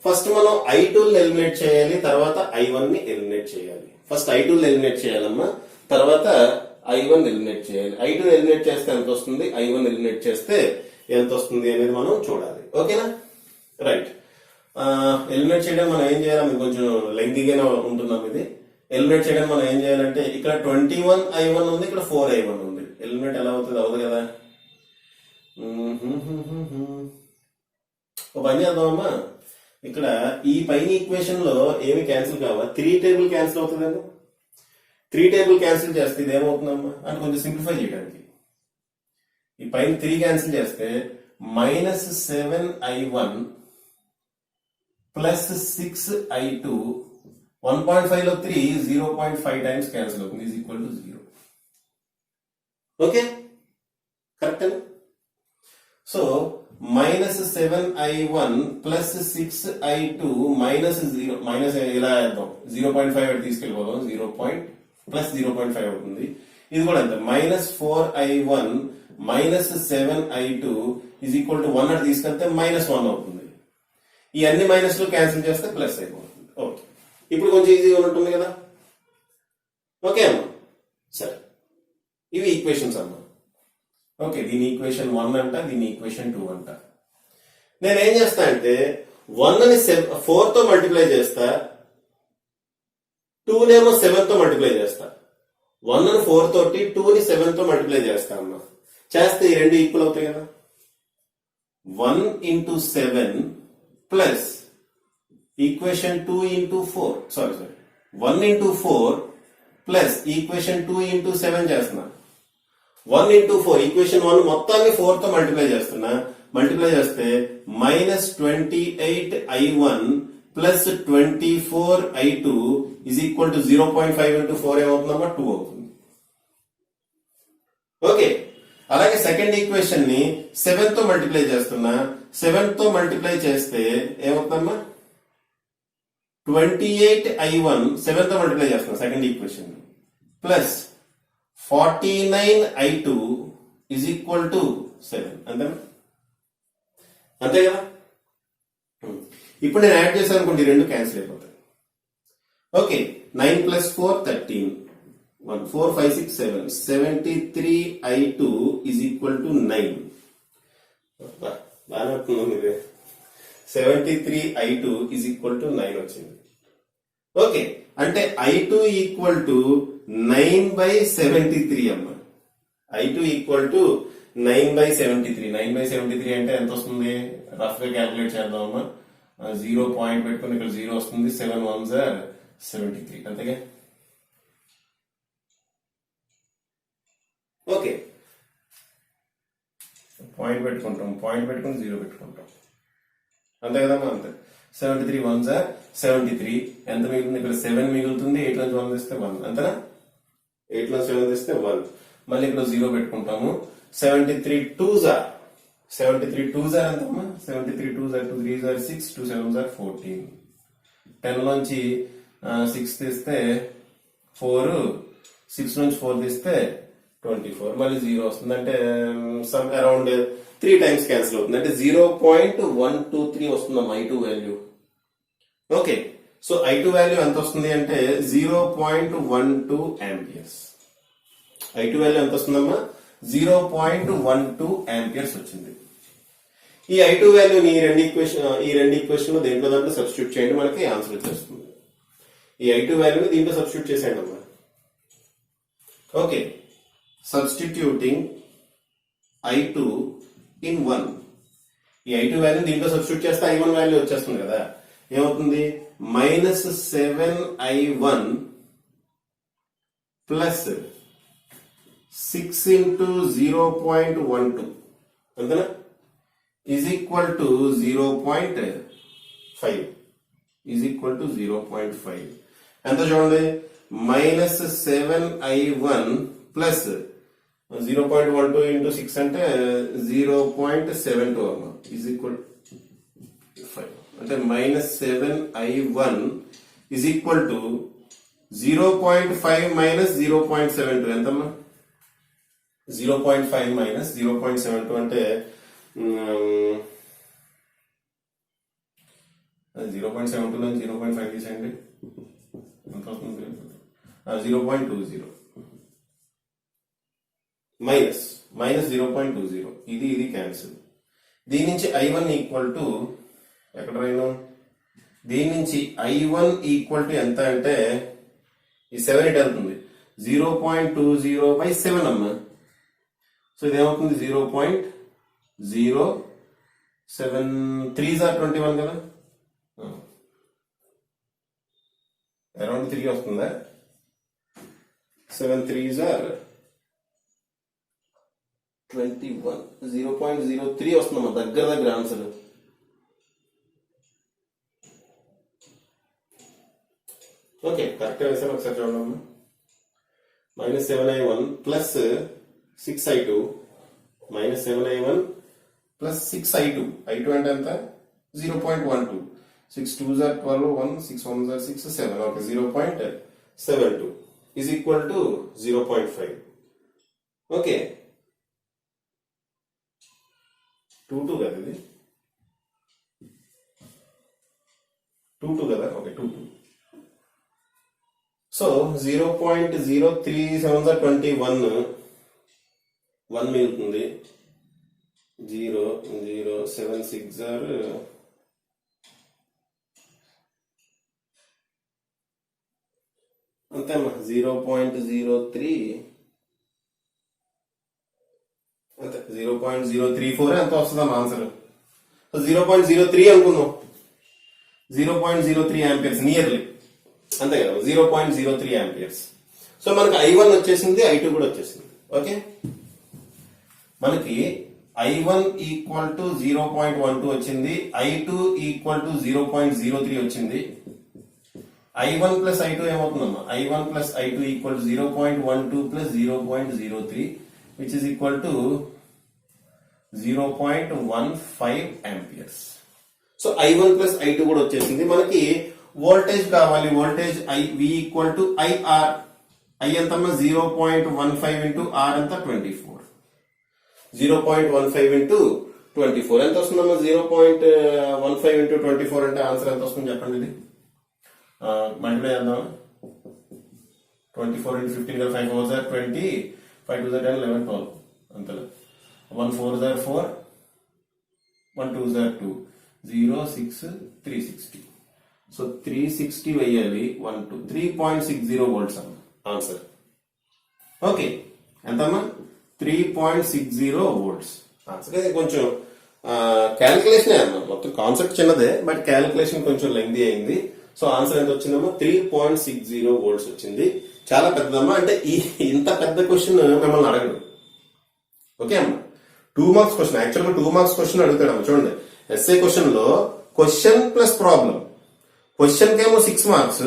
ఫస్ట్ మనం I2 ఎలిమినేట్ చేయాలి, తర్వాత I1 ని ఎలిమినేట్ చేయాలి. ఫస్ట్ I2 ఎలిమినేట్ చేయాలమ్మా, తర్వాత I1 ఎలిమినేట్ చేయాలి. I2 ఎలిమినేట్ చేస్తే ఎంత వస్తుంది, I1 ఎలిమినేట్ చేస్తే ఎంత వస్తుంది అనేది మనం చూడాలి. ఓకేనా, రైట్. ఎలిమినేట్ చేయడం మనం ఏం చేయాలి, మీకు కొంచెం లెంగ్తీగానే ఉంటున్నాం. ఇది ఎలిమినేట్ చేయడం మనం ఏం చేయాలంటే, ఇక్కడ 21I1 ఉంది, ఇక్కడ 4I1 ఉంది. ఎలిమినేట్ ఎలా అవుతుంది, అవదు కదా. ఒక పని చేద్దామమ్మా, ఇక్కడ ఈ పైన ఈక్వేషన్ లో ఏమి క్యాన్సిల్ కావా, 3 టేబుల్ క్యాన్సిల్ అవుతుందేమో. 3 టేబుల్ క్యాన్సిల్ చేస్తే ఇది ఏమవుతుందమ్మా అంటే కొంచెం సింప్లిఫై చేయడానికి, ఈ పైన 3 క్యాన్సిల్ చేస్తే మైనస్ 7I1 ప్లస్ 6I2, 1.5 లో 3 0.5 టైమ్స్ క్యాన్సిల్ అవుతుంది, is equal to 0. Okay, correct. So minus 7I1 plus 6I2 minus 0, minus ఇలా వేద్దాం, 0.5 తీసుకెళ్ళిపోదాం, 0. ప్లస్ 0.5 అవుతుంది. ఇది కూడా అంతే, minus 4I1 minus 7I2 is equal to 1 అని తీసుకెళ్తే మైనస్ 1 అవుతుంది. ఈ అన్ని మైనస్ లో క్యాన్సిల్ చేస్తే ప్లస్ అయిపోతుంది. ఓకే, ఇప్పుడు కొంచెం ఈజీగా ఉంటుంది కదా. ఓకే అమ్మా, సరే, ఇవి ఈక్వేషన్స్ అమ్మా. ఓకే, దీని ఈక్వేషన్ 1 అంట, దీని ఈక్వేషన్ 2 అంట. నేనేం చేస్తా అంటే 1 ని 4 తో మల్టిప్లై చేస్తా, 2 నేమో 7 తో మల్టిప్లై చేస్తా. 1 ని 4 తోటి, 2 ని 7 తో మల్టిప్లై చేస్తా అమ్మా. చేస్తే ఈ రెండు ఈక్వల్ అవుతాయి కదా. 1 into 7 plus equation 2 into 4, sorry 1 into 4 plus equation 2 into 7 చేస్తున్నా. 1 ఇంటూ 4 ఈక్వేషన్ 1 మొత్తాన్ని 4 తో మల్టిప్లై చేస్తున్నా. మల్టిప్లై చేస్తే minus 28I1 plus 24I2 is equal to 0.5 into 4 ఏమవుతుందమ్మా, 2 అవుతుంది. ఓకే, అలాగే సెకండ్ ఈక్వేషన్ ని 7 తో మల్టిప్లై చేస్తున్నా. 7 తో మల్టిప్లై చేస్తే ఏమవుతుందమ్మా, 28I1 7 తో మల్టిప్లై చేస్తున్నా second equation plus 49I2 is equal to 7 అంతేనా? అంతే కదా. ఇప్పుడు నేను యాడ్ చేశాను అనుకోండి, రెండు క్యాన్సిల్ అయిపోతాయి. Okay, 9 + 4 13, 1 4 5 6 7 73i2 is equal to 9. బాగా అవుతుంది ఇది. 73i2 ఈజ్ ఈక్వల్ టు 9 వచ్చింది. ఓకే, అంటే i2 ఈక్వల్ టు 9/73 అమ్మ. i2 equal to 9/73. 9/73 అంటే ఎంత వస్తుంది? రఫ్ గా క్యాల్కులేట్ చేద్దామమ్మా. 0 పాయింట్ పెట్టుకుని ఇక్కడ 0 వస్తుంది. 7 1s are 73 అంతేగా. ఓకే, పాయింట్ పెట్టుకుంటాం, పాయింట్ పెట్టుకుని 0 పెట్టుకుంటాం అంతే కదమ్మా. అంతే. 73 1s are 73. ఎంత మిగులుతుంది? ఇక్కడ 7 మిగులుతుంది. 8 నుంచి 1 తీస్తే 1 అంతేనా? 8 నుంచి 7 తీస్తే 1. మళ్ళీ ఇక్కడ 0 పెట్టుకుంటాము. 73 2s are 73 2s are ఎంతమ్మా? 73 2s are 2 3s are 6 2 7s are 14. 10 నుంచి 6 తీస్తే 4, 6 నుంచి 4 తీస్తే 24, మళ్ళీ 0 వస్తుంది. అంటే సమ్ అరౌండ్ 3 టైమ్స్ క్యాన్సిల్ అవుతుంది. అంటే 0.123 వస్తుందమ్మా i2 value. Okay, so i2 value ఎంత వస్తుంది అంటే 0.12 ఆంపియర్స్. i2 వాల్యూ ఎంత వస్తుందమ్మా? 0.12 ఆంపియర్స్ వచ్చింది. ఈ i2 వాల్యూని ఈ రెండు ఈక్వేషన్ దేంట్లో దాంట్లో సబ్స్టిట్యూట్ చేయండి, మనకి ఆన్సర్ వచ్చేస్తుంది. ఈ i2 వాల్యూని దీంట్లో సబ్స్టిట్యూట్ చేసేయండి అమ్మా. Okay, substituting i2 in 1. ఈ i2 వాల్యూ దీంట్లో సబ్స్టిట్యూట్ చేస్తే i1 వాల్యూ వచ్చేస్తుంది కదా. ఏమవుతుంది? -7i1 ప్లస్ 6 into 0.12 అంతేనా? Is equal to 0.5. Is equal to 0.5 ఎంత చూడండి? -7i1 ప్లస్ 0.12 into 6 అంటే 0.72 అమ్మా. ఈజ్ ఈక్వల్ 5 అంటే -7i1 is equal to 0.5 minus 0.72 ఎంతమ్మా? 0.5 మైనస్ 0.72 అంటే 0.72 నుంచి 0.5 తీసేయండి, ఎంత వస్తుంది? 0.20 మైనస్ 0.20. ఇది క్యాన్సిల్. దీని నుంచి i1 ఈక్వల్ టు ఎక్కడ రాయను? దీని నుంచి i1 ఈక్వల్ టు ఎంత అంటే ఈ 7 ఇట్ వెళ్తుంది. 0.20/7 అమ్మా. సో ఇదేమవుతుంది? 0.073 3s are 21 కదా. అరౌండ్ 3 వస్తుందా? 7 3s are 21. 0.03 వస్తుందమ్మా, దగ్గర ఆన్సర్. ఓకే, కరెక్ట్ వేసాను. ఒకసారి చూడమ్మా. -7i1 plus 6i2 -7i1 plus 6i2. i2 అంటే ఎంత? 0.12. 6 2s are 12, 1 6 1s are 6 7. Okay, 0.72 is equal to 0.5. Okay, 22 కదా ఇది? 22 కదా. ఓకే, 22. సో 0.037 are 21, 1 మిగులుతుంది. 0 0 7 6 are అంతేమ్మా. 0.03 అంతే. 0.034 ఎంత వస్తుందమ్మా ఆన్సర్? 0.03 అనుకుందాం. 0.03 ఆంపియర్స్ నియర్లీ అంతే కదా. 0.03 ఆంపియర్స్. సో మనకి i1 వచ్చేసింది, i2 కూడా వచ్చేసింది. ఓకే, మనకి i1 ఈక్వల్ టు 0.12 వచ్చింది, i2 ఈక్వల్ టు 0.03 వచ్చింది. i1 ప్లస్ i2 ఏమవుతుందమ్మా? i1 plus i2 equal to 0.12 plus 0.03 which is equal to 0.15 amperes. So i1 plus i2 కూడా వచ్చేసింది. మనకి వోల్టేజ్ కావాలి. Voltage v equal to IR. I ఎంతమ్మా? 0.15 into R ఎంత? 24. 0.15 into 24 ఎంత వస్తుందమ్మా? 0.15 ఇంటూ 24 అంటే ఆన్సర్ ఎంత వస్తుంది చెప్పండి. ఇది మల్టిప్లై చేద్దామా? 24 ఇంటూ 15 కదా, 5 4 జార్ 20, 5 2 జార్ 10, 11 12 అంతలే. 1 4 జార్ 4, 1 2 జార్ 2, 0 6 360. సో 360 వేయాలి. 1 2 3.60 వోల్ట్స్ అమ్మా ఆన్సర్. ఓకే, ఎంతమ్మా? 3.60 వోల్ట్స్ ఆన్సర్. ఇది కొంచెం క్యాలిక్యులేషన్ అమ్మా, మొత్తం కాన్సెప్ట్ చిన్నదే బట్ క్యాలిక్యులేషన్ కొంచెం లెంగ్దీ అయింది. సో ఆన్సర్ ఎంత వచ్చిందమ్మా? 3.60 వోల్ట్స్ వచ్చింది. చాలా పెద్దదమ్మా. అంటే ఇంత పెద్ద క్వశ్చన్ మిమ్మల్ని అడగడు. ఓకే అమ్మా, 2 మార్క్స్ క్వశ్చన్. యాక్చువల్గా 2 మార్క్స్ క్వశ్చన్ అడుగుతాడమ్మా. చూడండి, ఎస్ఏ క్వశ్చన్ లో క్వశ్చన్ ప్లస్ ప్రాబ్లం. క్వశ్చన్ కేమో 6 మార్క్స్,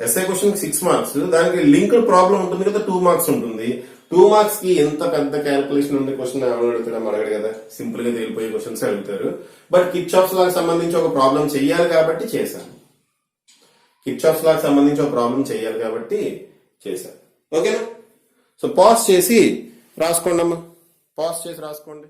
ఎస్ఐ క్వశ్చన్ 6 మార్క్స్, దానికి లింక్డ్ ప్రాబ్లం ఉంటుంది కదా 2 మార్క్స్ ఉంటుంది. 2 మార్క్స్ కి ఎంత పెద్ద క్యాల్కులేషన్ ఉండే క్వశ్చన్ అడుగుతాడు అడగడు కదా, సింపుల్ గా తేలిపోయే క్వశ్చన్స్ అడుగుతారు. బట్ కిర్చాఫ్స్ లాకి సంబంధించి ఒక ప్రాబ్లం చెయ్యాలి కాబట్టి చేశాను. కిర్చాఫ్స్ లాకి సంబంధించి ఒక ప్రాబ్లం చెయ్యాలి కాబట్టి చేశాను. ఓకేనా? సో పాజ్ చేసి రాసుకోండి అమ్మా, పాజ్ చేసి రాసుకోండి.